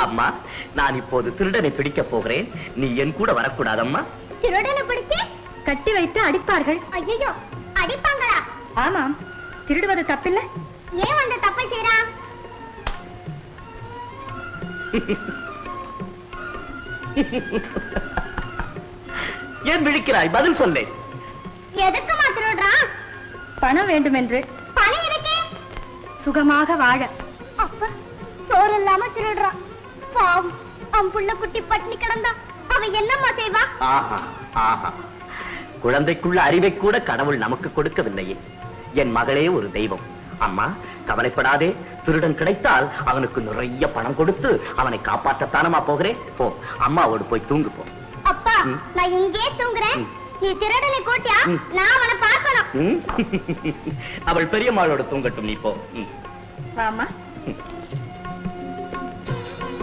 அம்மா, நான் இப்போது திருடனை பிடிக்க போகிறேன். நீ என் கூட வரக்கூடாதம்மா. திருடனை பிடிச்சு கட்டி வைத்து அடிப்பார்கள். ஐயோ, அடிப்பாங்களா? ஆமாம், திருடுவது தப்பில்ல. ஏன் வந்து தப்பை செய்றான்? ஏன் விழிக்கிறாய்? பதில் சொல்லே. எதுக்குமா திருடுறான்? பணம் வேண்டும் என்று. பணம் எதுக்கு? சுகமாக வாழ. அப்ப சோறு இல்லாம திருடுறான். பாவம், அவன் புள்ள குட்டி பட்டினி கிடந்தா அவ என்னம்மா செய்வா? ஆஹா ஆஹா, குழந்தைக்குள்ள அறிவை கூட கடவுள் நமக்கு கொடுக்கவில்லையே. என் மகளே ஒரு தெய்வம். அம்மா, கவலைப்படாதே. திருடன் கிடைத்தால் அவனுக்கு நிறைய பணம் கொடுத்து அவனை காப்பாற்றத்தானமா போகிறேன். போ, அம்மாவோடு போய் தூங்கு போ. அப்பா, நான் இங்கே தூங்குறேன். நீ திருடனை கூட்டியா? நான் அவனை பார்க்கணும். அவள் பெரியம்மாளோட தூங்கட்டும், நீ போ. வாமா.